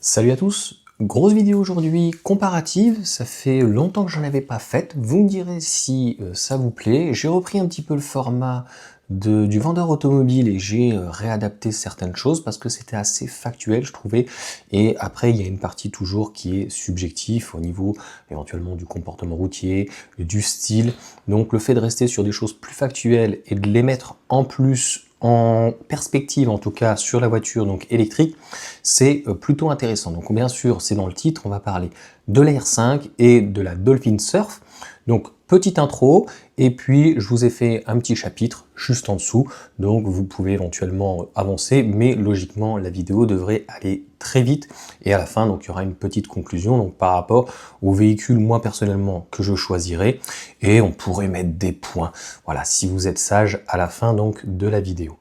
Salut à tous, grosse vidéo aujourd'hui comparative, ça fait longtemps que j'en avais pas faite, vous me direz si ça vous plaît. J'ai repris un petit peu le format du vendeur automobile et j'ai réadapté certaines choses parce que c'était assez factuel je trouvais, et après il y a une partie toujours qui est subjective au niveau éventuellement du comportement routier, du style, donc le fait de rester sur des choses plus factuelles et de les mettre en plus en perspective en tout cas sur la voiture donc électrique, c'est plutôt intéressant. Donc bien sûr, c'est dans le titre, on va parler de la R5 et de la Dolphin Surf. Donc petite intro, et puis je vous ai fait un petit chapitre juste en dessous, donc vous pouvez éventuellement avancer, mais logiquement la vidéo devrait aller très vite, et à la fin donc il y aura une petite conclusion donc par rapport au véhicule moi personnellement que je choisirais, et on pourrait mettre des points, voilà, si vous êtes sage à la fin donc de la vidéo.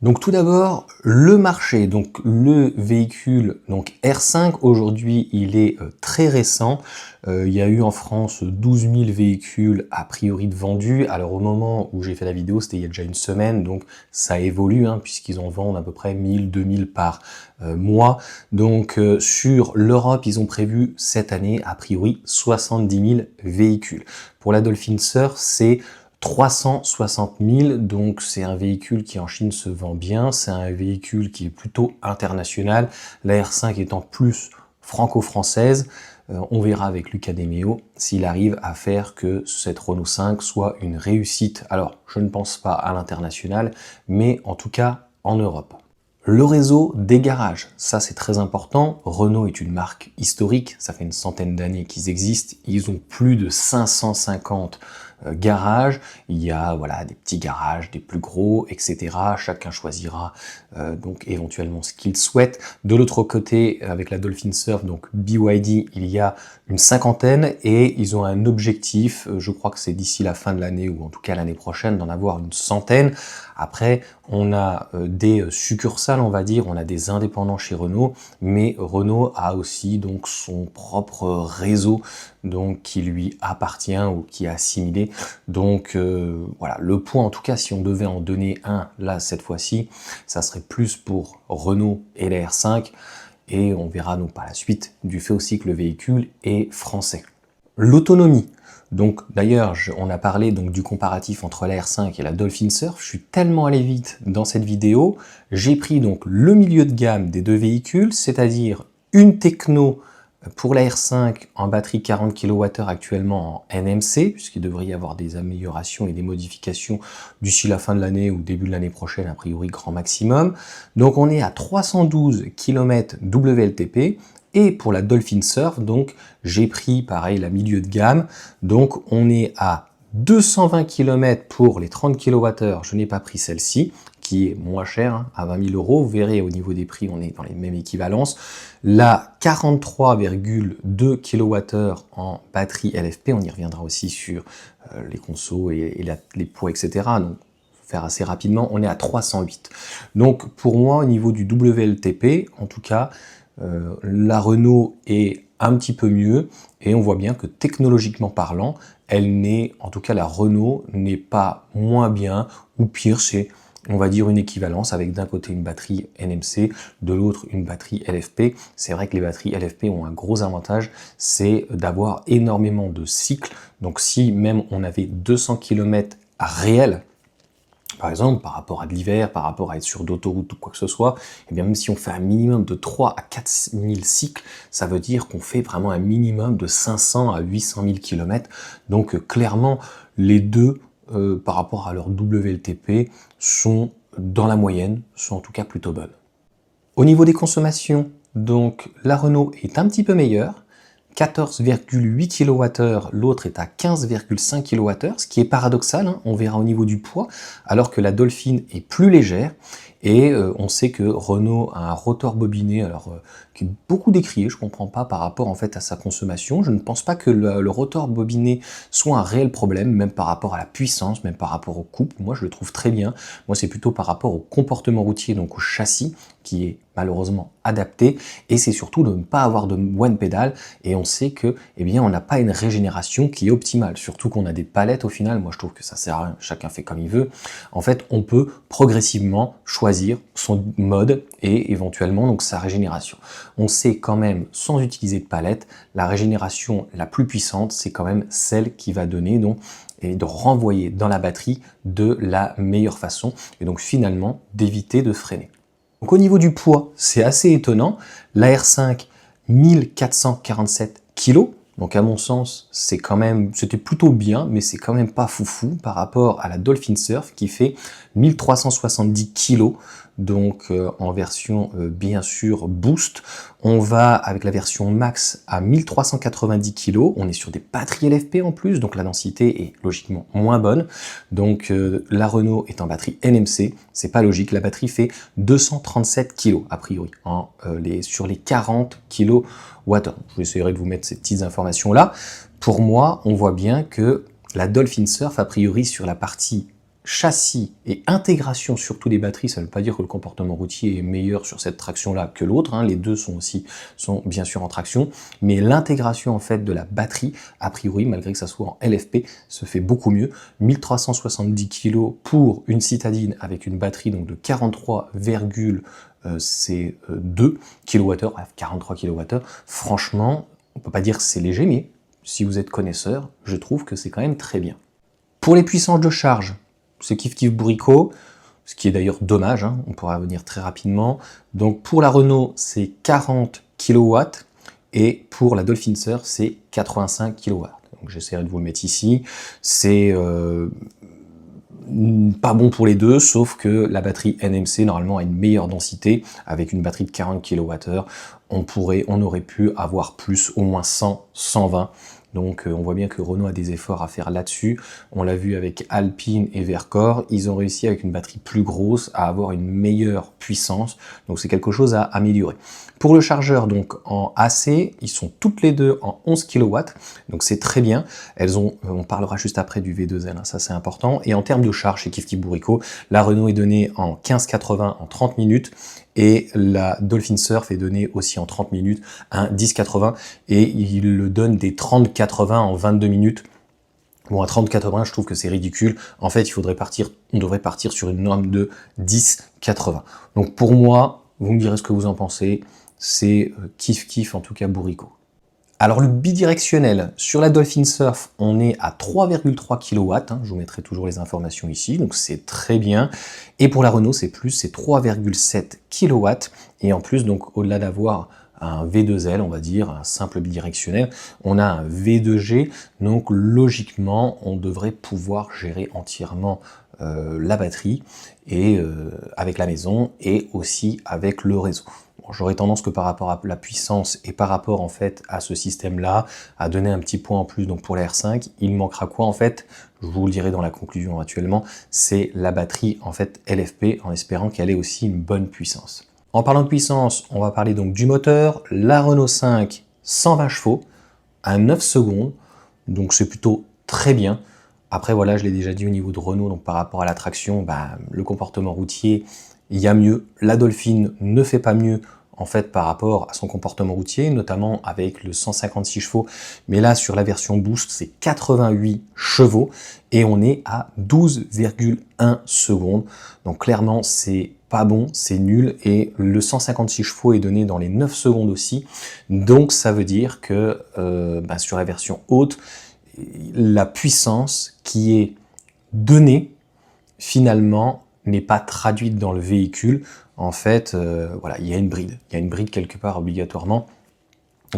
Donc tout d'abord, le marché, donc le véhicule donc R5, aujourd'hui il est très récent. Il y a eu en France 12 000 véhicules a priori de vendus. Alors au moment où j'ai fait la vidéo, c'était il y a déjà une semaine, donc ça évolue hein, puisqu'ils en vendent à peu près 1000, 2000 par mois. Donc sur l'Europe, ils ont prévu cette année a priori 70 000 véhicules. Pour la Dolphin Surf, c'est 360 000, donc c'est un véhicule qui en Chine se vend bien, c'est un véhicule qui est plutôt international, la R5 étant plus franco-française. On verra avec Luca De Meo s'il arrive à faire que cette Renault 5 soit une réussite. Alors, je ne pense pas à l'international, mais en tout cas en Europe. Le réseau des garages, ça c'est très important. Renault est une marque historique, ça fait une centaine d'années qu'ils existent. Ils ont plus de 550 garages. Il y a voilà des petits garages, des plus gros, etc. Chacun choisira donc éventuellement ce qu'il souhaite. De l'autre côté, avec la Dolphin Surf, donc BYD, il y a une cinquantaine et ils ont un objectif, je crois que c'est d'ici la fin de l'année ou en tout cas l'année prochaine, d'en avoir une centaine. Après, on a des succursales, on va dire, on a des indépendants chez Renault, mais Renault a aussi donc son propre réseau donc qui lui appartient ou qui est assimilé. Donc voilà, le point en tout cas, si on devait en donner un là cette fois-ci, ça serait plus pour Renault et la R5, et on verra donc par la suite du fait aussi que le véhicule est français. L'autonomie. Donc d'ailleurs, on a parlé donc du comparatif entre la R5 et la Dolphin Surf. Je suis tellement allé vite dans cette vidéo, j'ai pris donc le milieu de gamme des deux véhicules, c'est-à-dire une techno pour la R5 en batterie 40 kWh actuellement en NMC, puisqu'il devrait y avoir des améliorations et des modifications d'ici la fin de l'année ou début de l'année prochaine, a priori grand maximum. Donc on est à 312 km WLTP. Et pour la Dolphin Surf, donc j'ai pris pareil la milieu de gamme, donc on est à 220 km pour les 30 kWh, je n'ai pas pris celle-ci, qui est moins chère, hein, à 20 000 €, vous verrez au niveau des prix, on est dans les mêmes équivalences. La 43,2 kWh en batterie LFP, on y reviendra aussi sur les consos et les poids, etc. Donc, faire assez rapidement, on est à 308. Donc pour moi, au niveau du WLTP, en tout cas, la Renault est un petit peu mieux, et on voit bien que technologiquement parlant, en tout cas la Renault n'est pas moins bien, ou pire, c'est on va dire une équivalence avec d'un côté une batterie NMC, de l'autre une batterie LFP. C'est vrai que les batteries LFP ont un gros avantage, c'est d'avoir énormément de cycles. Donc si même on avait 200 km réels, par exemple, par rapport à de l'hiver, par rapport à être sur d'autoroute ou quoi que ce soit, et bien même si on fait un minimum de 3 à 4 000 cycles, ça veut dire qu'on fait vraiment un minimum de 500 à 800 000 km. Donc clairement, les deux, par rapport à leur WLTP, sont dans la moyenne, sont en tout cas plutôt bonnes. Au niveau des consommations, donc la Renault est un petit peu meilleure, 14,8 kWh, l'autre est à 15,5 kWh, ce qui est paradoxal, hein, on verra au niveau du poids, alors que la Dolphin est plus légère, et on sait que Renault a un rotor bobiné, alors qui est beaucoup décrié, je comprends pas par rapport en fait à sa consommation. Je ne pense pas que le rotor bobiné soit un réel problème, même par rapport à la puissance, même par rapport au couple. Moi je le trouve très bien. Moi c'est plutôt par rapport au comportement routier, donc au châssis, qui est malheureusement adapté, et c'est surtout de ne pas avoir de one pédale, et on sait que eh bien, on n'a pas une régénération qui est optimale, surtout qu'on a des palettes au final. Moi je trouve que ça sert à rien, chacun fait comme il veut. En fait, on peut progressivement choisir son mode et éventuellement donc sa régénération. On sait quand même, sans utiliser de palette, la régénération la plus puissante, c'est quand même celle qui va donner donc et de renvoyer dans la batterie de la meilleure façon, et donc finalement d'éviter de freiner. Donc au niveau du poids, c'est assez étonnant. La R5, 1447 kg. Donc à mon sens, c'était plutôt bien, mais c'est quand même pas foufou par rapport à la Dolphin Surf qui fait 1370 kg. Donc en version bien sûr boost. On va avec la version max à 1390 kg. On est sur des batteries LFP en plus, donc la densité est logiquement moins bonne. Donc la Renault est en batterie NMC, c'est pas logique. La batterie fait 237 kg a priori sur les 40 kWh. J'essaierai de vous mettre ces petites informations là. Pour moi, on voit bien que la Dolphin Surf a priori sur la partie châssis et intégration surtout des batteries, ça ne veut pas dire que le comportement routier est meilleur sur cette traction-là que l'autre, hein. Les deux sont bien sûr en traction, mais l'intégration en fait de la batterie, a priori, malgré que ça soit en LFP, se fait beaucoup mieux. 1370 kg pour une citadine avec une batterie donc de 43,2 kWh, bref, 43 kWh, franchement, on peut pas dire que c'est léger, mais si vous êtes connaisseur, je trouve que c'est quand même très bien. Pour les puissances de charge, c'est kiff bourricot, ce qui est d'ailleurs dommage, hein, on pourra venir très rapidement. Donc pour la Renault, c'est 40 kW, et pour la Dolphin Surf, c'est 85 kW. Donc j'essaierai de vous le mettre ici. C'est pas bon pour les deux, sauf que la batterie NMC normalement a une meilleure densité. Avec une batterie de 40 kWh, on aurait pu avoir plus, au moins 100, 120. Donc on voit bien que Renault a des efforts à faire là-dessus. On l'a vu avec Alpine et Vercors, ils ont réussi avec une batterie plus grosse à avoir une meilleure puissance. Donc c'est quelque chose à améliorer. Pour le chargeur, donc en AC, ils sont toutes les deux en 11 kW, donc c'est très bien. On parlera juste après du V2L, hein, ça c'est important. Et en termes de charge, chez Kif Bourricot, la Renault est donnée en 15,80 en 30 minutes, et la Dolphin Surf est donnée aussi en 30 minutes, un 10,80, et il le donne des 30,80 en 22 minutes. Bon, à 30,80, je trouve que c'est ridicule. En fait, on devrait partir sur une norme de 10,80. Donc pour moi, vous me direz ce que vous en pensez, c'est kiff, en tout cas bourricot. Alors le bidirectionnel, sur la Dolphin Surf, on est à 3,3 kW, hein, je vous mettrai toujours les informations ici, donc c'est très bien. Et pour la Renault, c'est 3,7 kW, et en plus, donc au-delà d'avoir un V2L, on va dire, un simple bidirectionnel, on a un V2G, donc logiquement, on devrait pouvoir gérer entièrement la batterie, et avec la maison, et aussi avec le réseau. J'aurais tendance que par rapport à la puissance et par rapport en fait à ce système-là, à donner un petit point en plus donc pour la R5, il manquera quoi en fait? Je vous le dirai dans la conclusion actuellement, c'est la batterie en fait LFP, en espérant qu'elle ait aussi une bonne puissance. En parlant de puissance, on va parler donc du moteur, la Renault 5 120 chevaux à 9 secondes, donc c'est plutôt très bien. Après voilà, je l'ai déjà dit au niveau de Renault, donc par rapport à la traction, le comportement routier, il y a mieux. La Dolphin ne fait pas mieux en fait par rapport à son comportement routier, notamment avec le 156 chevaux, mais là sur la version Boost c'est 88 chevaux et on est à 12,1 secondes, donc clairement c'est pas bon, c'est nul, et le 156 chevaux est donné dans les 9 secondes aussi, donc ça veut dire que sur la version haute, la puissance qui est donnée finalement n'est pas traduite dans le véhicule. En fait, voilà, il y a une bride quelque part obligatoirement.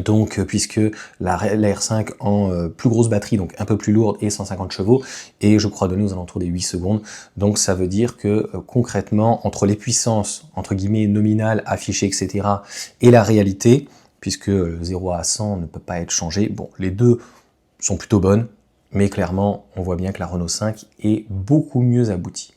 Donc, puisque la R5 en plus grosse batterie, donc un peu plus lourde, et 150 chevaux, et je crois donner aux alentours des 8 secondes. Donc ça veut dire que concrètement, entre les puissances, entre guillemets, nominales, affichées, etc., et la réalité, puisque le 0 à 100 ne peut pas être changé, bon, les deux sont plutôt bonnes, mais clairement, on voit bien que la Renault 5 est beaucoup mieux aboutie.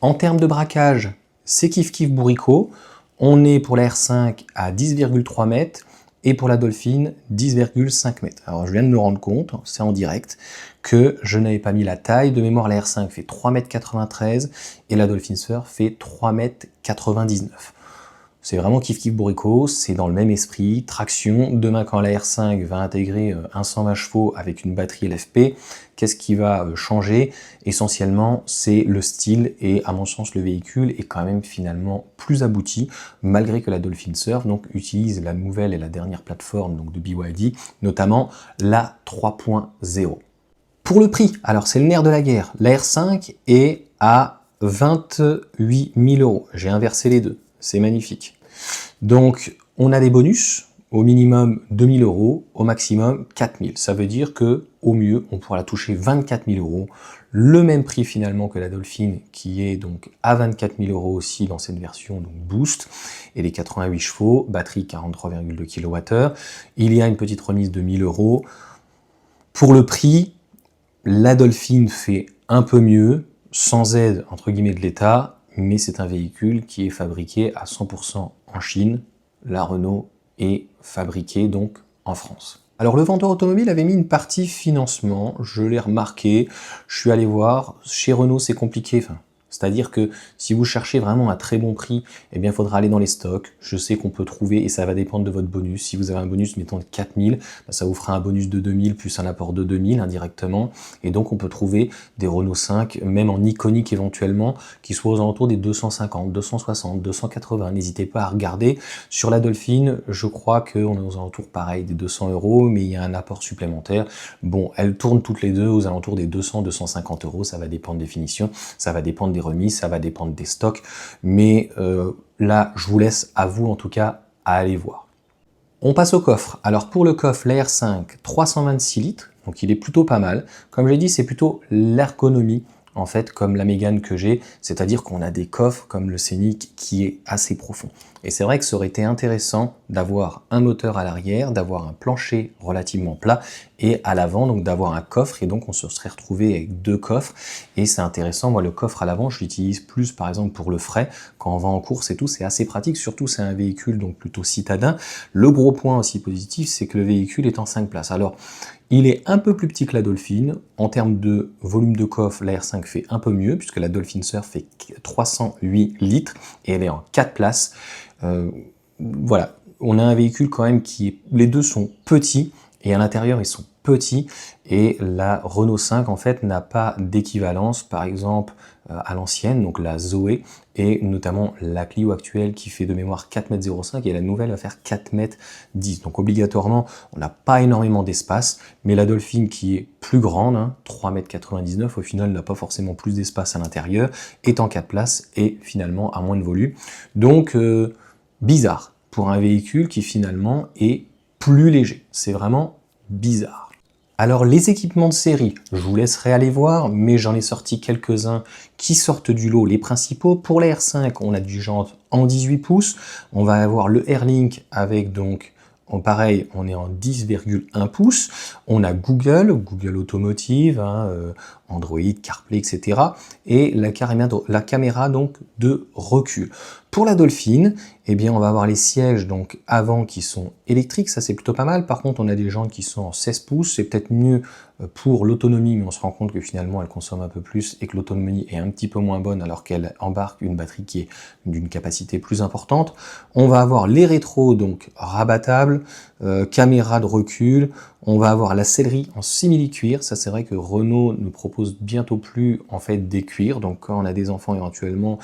En termes de braquage, c'est kiff bourricot. On est pour la R5 à 10,3 mètres et pour la Dolphin 10,5 mètres. Alors je viens de me rendre compte, c'est en direct, que je n'avais pas mis la taille. De mémoire, la R5 fait 3,93 m et la Dolphin Surf fait 3,99 m. C'est vraiment kiff kiff bourricot, c'est dans le même esprit, traction. Demain, quand la R5 va intégrer un 120 chevaux avec une batterie LFP, qu'est-ce qui va changer? Essentiellement, c'est le style et à mon sens, le véhicule est quand même finalement plus abouti, malgré que la Dolphin Surf donc, utilise la nouvelle et la dernière plateforme donc, de BYD, notamment la 3.0. Pour le prix, alors c'est le nerf de la guerre, la R5 est à 28 000 €. J'ai inversé les deux, c'est magnifique. Donc, on a des bonus, au minimum 2 000 €, au maximum 4 000. Ça veut dire que, au mieux, on pourra la toucher 24 000 €, le même prix finalement que la Dolphin, qui est donc à 24 000 € aussi dans cette version donc Boost, et les 88 chevaux, batterie 43,2 kWh. Il y a une petite remise de 1 000 €. Pour le prix, la Dolphin fait un peu mieux, sans aide entre guillemets de l'État, mais c'est un véhicule qui est fabriqué à 100% en Chine. La Renault est fabriquée donc en France. Alors le vendeur automobile avait mis une partie financement, je l'ai remarqué, je suis allé voir, chez Renault c'est compliqué, c'est-à-dire que si vous cherchez vraiment un très bon prix, eh bien il faudra aller dans les stocks. Je sais qu'on peut trouver, et ça va dépendre de votre bonus. Si vous avez un bonus, mettons de 4 000, ça vous fera un bonus de 2 000 plus un apport de 2 000 indirectement. Et donc on peut trouver des Renault 5, même en iconique éventuellement, qui soient aux alentours des 250, 260, 280. N'hésitez pas à regarder. Sur la Dolphin, je crois qu'on est aux alentours pareil des 200 €, mais il y a un apport supplémentaire. Bon, elles tournent toutes les deux aux alentours des 200, 250 €. Ça va dépendre des finitions, ça va dépendre des remise, ça va dépendre des stocks, mais là, je vous laisse à vous en tout cas à aller voir. On passe au coffre. Alors pour le coffre, la R5 326 litres, donc il est plutôt pas mal. Comme j'ai dit, c'est plutôt l'ergonomie en fait, comme la Mégane que j'ai, c'est-à-dire qu'on a des coffres comme le Scénic qui est assez profond. Et c'est vrai que ça aurait été intéressant d'avoir un moteur à l'arrière, d'avoir un plancher relativement plat et à l'avant, donc d'avoir un coffre, et donc on se serait retrouvé avec deux coffres. Et c'est intéressant, moi le coffre à l'avant, je l'utilise plus par exemple pour le frais, quand on va en course et tout, c'est assez pratique, surtout c'est un véhicule donc plutôt citadin. Le gros point aussi positif, c'est que le véhicule est en 5 places. Alors, il est un peu plus petit que la Dolphin. En termes de volume de coffre, la R5 fait un peu mieux, puisque la Dolphin Surf fait 308 litres et elle est en 4 places. Voilà, on a un véhicule quand même les deux sont petits, et à l'intérieur ils sont petits, et la Renault 5 en fait n'a pas d'équivalence, par exemple à l'ancienne, donc la Zoé, et notamment la Clio actuelle qui fait de mémoire 4,05 m, et la nouvelle va faire 4,10 m. Donc obligatoirement, on n'a pas énormément d'espace, mais la Dolphin qui est plus grande, 3,99 m, au final n'a pas forcément plus d'espace à l'intérieur, est en 4 places et finalement a moins de volume. Donc bizarre pour un véhicule qui finalement est plus léger. C'est vraiment bizarre. Alors les équipements de série, je vous laisserai aller voir, mais j'en ai sorti quelques-uns qui sortent du lot, les principaux. Pour la R5, on a du jante en 18 pouces, on va avoir le Airlink avec donc, pareil, on est en 10,1 pouces, on a Google Automotive, Android, CarPlay, etc. et la caméra donc de recul. Pour la Dolphin, eh bien, on va avoir les sièges donc avant qui sont électriques, ça c'est plutôt pas mal. Par contre, on a des jantes qui sont en 16 pouces, c'est peut-être mieux pour l'autonomie, mais on se rend compte que finalement elle consomme un peu plus et que l'autonomie est un petit peu moins bonne alors qu'elle embarque une batterie qui est d'une capacité plus importante. On va avoir les rétros donc rabattables, caméra de recul, on va avoir la sellerie en simili-cuir. Ça c'est vrai que Renault ne propose bientôt plus en fait des cuirs, donc quand on a des enfants éventuellement,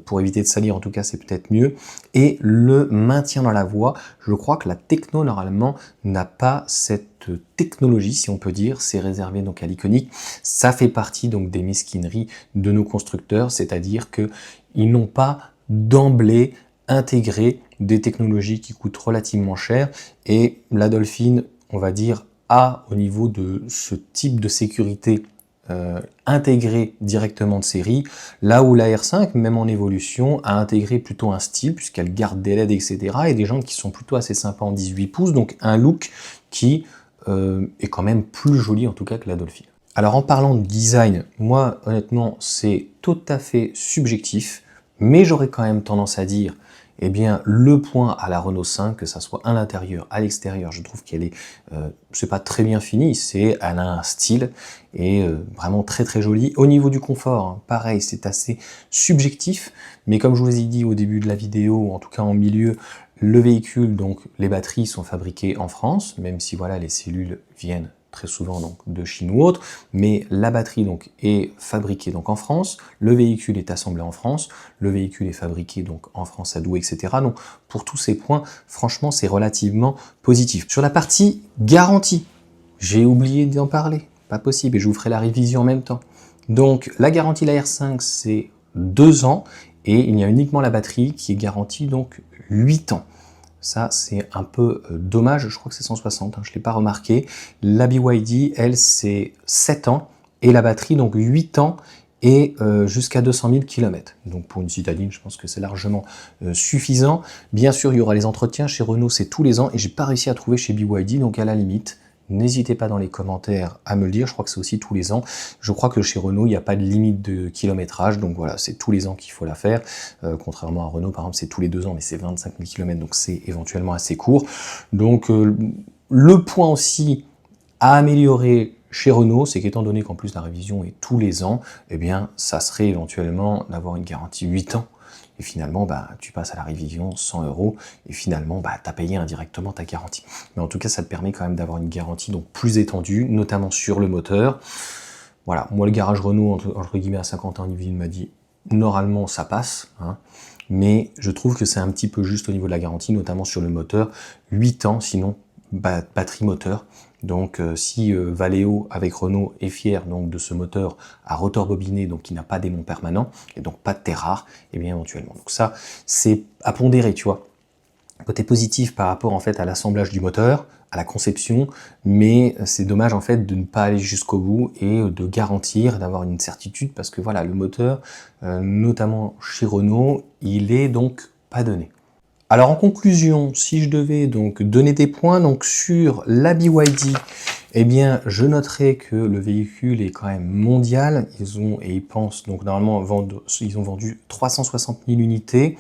pour éviter de salir en tout cas c'est peut-être mieux. Et le maintien dans la voie, je crois que la techno normalement n'a pas cette technologie si on peut dire, c'est réservé donc à l'Iconic. Ça fait partie donc des mesquineries de nos constructeurs, c'est-à-dire que ils n'ont pas d'emblée intégré des technologies qui coûtent relativement cher, et la Dolphin, on va dire, a au niveau de ce type de sécurité intégré directement de série, là où la R5, même en évolution, a intégré plutôt un style, puisqu'elle garde des LED, etc., et des jantes qui sont plutôt assez sympas en 18 pouces, donc un look qui est quand même plus joli en tout cas que la Dolphin. Alors en parlant de design, moi honnêtement c'est tout à fait subjectif, mais j'aurais quand même tendance à dire, eh bien le point à la Renault 5, que ça soit à l'intérieur, à l'extérieur, je trouve qu'elle est, c'est pas très bien fini, elle a un style et vraiment très très joli. Au niveau du confort, hein, pareil, c'est assez subjectif, mais comme je vous ai dit au début de la vidéo, ou en tout cas en milieu, le véhicule, donc les batteries sont fabriquées en France, même si voilà les cellules viennent très souvent donc de Chine ou autre, mais la batterie donc est fabriquée donc en France, le véhicule est assemblé en France, le véhicule est fabriqué donc en France à Douai, etc. Donc pour tous ces points, franchement c'est relativement positif. Sur la partie garantie, j'ai oublié d'en parler, pas possible, et je vous ferai la révision en même temps. Donc la garantie de la R5 c'est 2 ans, et il y a uniquement la batterie qui est garantie donc 8 ans. Ça, c'est un peu dommage, je crois que c'est 160, hein, je ne l'ai pas remarqué. La BYD, elle, c'est 7 ans, et la batterie, donc 8 ans, et jusqu'à 200 000 km. Donc pour une citadine, je pense que c'est largement suffisant. Bien sûr, il y aura les entretiens, chez Renault, c'est tous les ans, et j'ai pas réussi à trouver chez BYD, donc à la limite, n'hésitez pas dans les commentaires à me le dire, je crois que c'est aussi tous les ans. Je crois que chez Renault, il n'y a pas de limite de kilométrage, donc voilà, c'est tous les ans qu'il faut la faire. Contrairement à Renault, par exemple, c'est tous les 2 ans, mais c'est 25 000 km, donc c'est éventuellement assez court. Donc le point aussi à améliorer chez Renault, c'est qu'étant donné qu'en plus la révision est tous les ans, eh bien ça serait éventuellement d'avoir une garantie 8 ans. Et finalement, tu passes à la révision 100 € et finalement, tu as payé indirectement ta garantie. Mais en tout cas, ça te permet quand même d'avoir une garantie donc plus étendue, notamment sur le moteur. Voilà, moi le garage Renault, entre guillemets, à 50 ans, Yveline m'a dit, normalement ça passe, hein, mais je trouve que c'est un petit peu juste au niveau de la garantie, notamment sur le moteur. 8 ans, sinon, batterie moteur. Donc si Valeo avec Renault est fier donc de ce moteur à rotor bobiné, donc qui n'a pas d'aimant permanent et donc pas de terre rare, et bien éventuellement. Donc ça c'est à pondérer, tu vois. Côté positif par rapport en fait à l'assemblage du moteur, à la conception, mais c'est dommage en fait de ne pas aller jusqu'au bout et de garantir, d'avoir une certitude parce que voilà le moteur, notamment chez Renault, il est donc pas donné. Alors en conclusion, si je devais donc donner des points donc sur la BYD, eh bien je noterais que le véhicule est quand même mondial. Ils pensent donc normalement ils ont vendu 360 000 unités.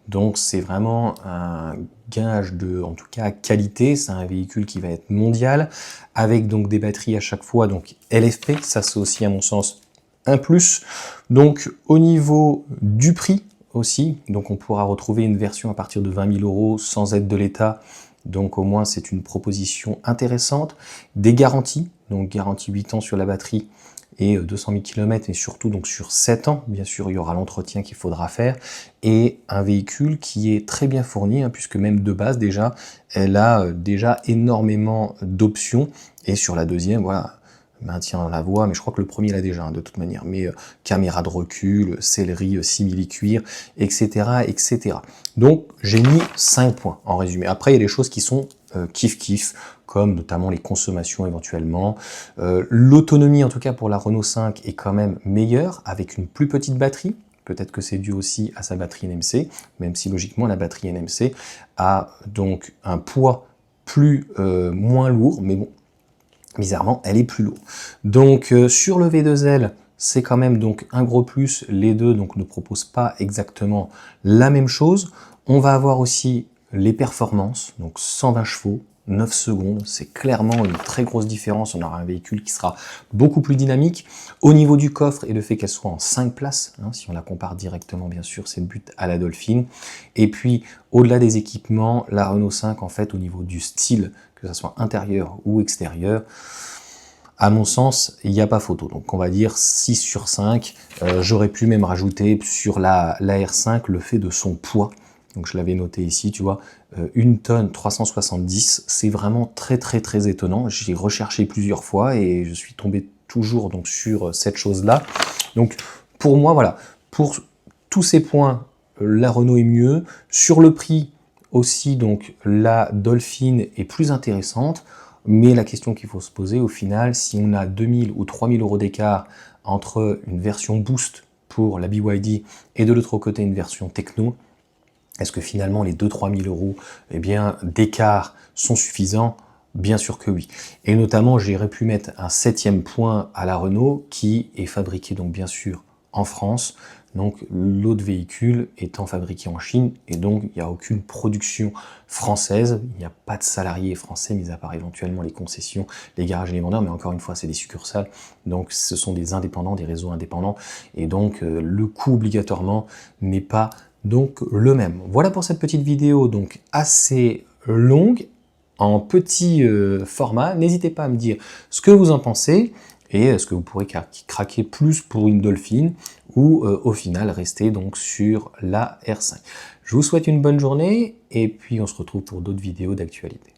Donc c'est vraiment un gage de, en tout cas, qualité. C'est un véhicule qui va être mondial, avec donc des batteries à chaque fois, donc LFP, ça c'est aussi à mon sens un plus. Donc au niveau du prix aussi, donc on pourra retrouver une version à partir de 20 000 € sans aide de l'État. Donc au moins c'est une proposition intéressante. Des garanties, donc garantie 8 ans sur la batterie, et 200 000 km, et surtout donc sur 7 ans, bien sûr il y aura l'entretien qu'il faudra faire, et un véhicule qui est très bien fourni, hein, puisque même de base déjà, elle a déjà énormément d'options, et sur la deuxième, voilà, maintien à la voie, mais je crois que le premier l'a déjà, hein, de toute manière, mais caméra de recul, sellerie simili-cuir, etc., etc. Donc j'ai mis 5 points en résumé. Après il y a des choses qui sont kiff-kiff, comme notamment les consommations éventuellement. L'autonomie, en tout cas pour la Renault 5, est quand même meilleure, avec une plus petite batterie. Peut-être que c'est dû aussi à sa batterie NMC, même si logiquement la batterie NMC a donc un poids moins lourd, mais bon, bizarrement, elle est plus lourde. Donc sur le V2L, c'est quand même donc un gros plus. Les deux donc ne proposent pas exactement la même chose. On va avoir aussi les performances, donc 120 chevaux, 9 secondes, c'est clairement une très grosse différence. On aura un véhicule qui sera beaucoup plus dynamique. Au niveau du coffre et le fait qu'elle soit en 5 places, hein, si on la compare directement, bien sûr, c'est le but à la Dolphin. Et puis, au-delà des équipements, la Renault 5, en fait, au niveau du style, que ce soit intérieur ou extérieur, à mon sens, il n'y a pas photo. Donc on va dire 6 sur 5. J'aurais pu même rajouter sur la R5 le fait de son poids. Donc je l'avais noté ici, tu vois, 1 tonne 370, c'est vraiment très très très étonnant. J'ai recherché plusieurs fois et je suis tombé toujours donc sur cette chose-là. Donc pour moi, voilà, pour tous ces points, la Renault est mieux. Sur le prix aussi, donc la Dolphin est plus intéressante. Mais la question qu'il faut se poser au final, si on a 2000 ou 3000 € d'écart entre une version Boost pour la BYD et de l'autre côté une version Techno, est-ce que finalement les 2-3 000 € eh bien, d'écart sont suffisants? Bien sûr que oui. Et notamment, j'aurais pu mettre un 7e point à la Renault qui est fabriqué donc bien sûr en France. Donc l'autre véhicule étant fabriqué en Chine, et donc il n'y a aucune production française, il n'y a pas de salariés français, mis à part éventuellement les concessions, les garages et les vendeurs, mais encore une fois c'est des succursales, donc ce sont des indépendants, des réseaux indépendants, et donc le coût obligatoirement n'est pas donc le même. Voilà pour cette petite vidéo donc assez longue, en petit format. N'hésitez pas à me dire ce que vous en pensez, et est-ce que vous pourrez craquer plus pour une Dolphin, ou au final rester donc sur la R5. Je vous souhaite une bonne journée, et puis on se retrouve pour d'autres vidéos d'actualité.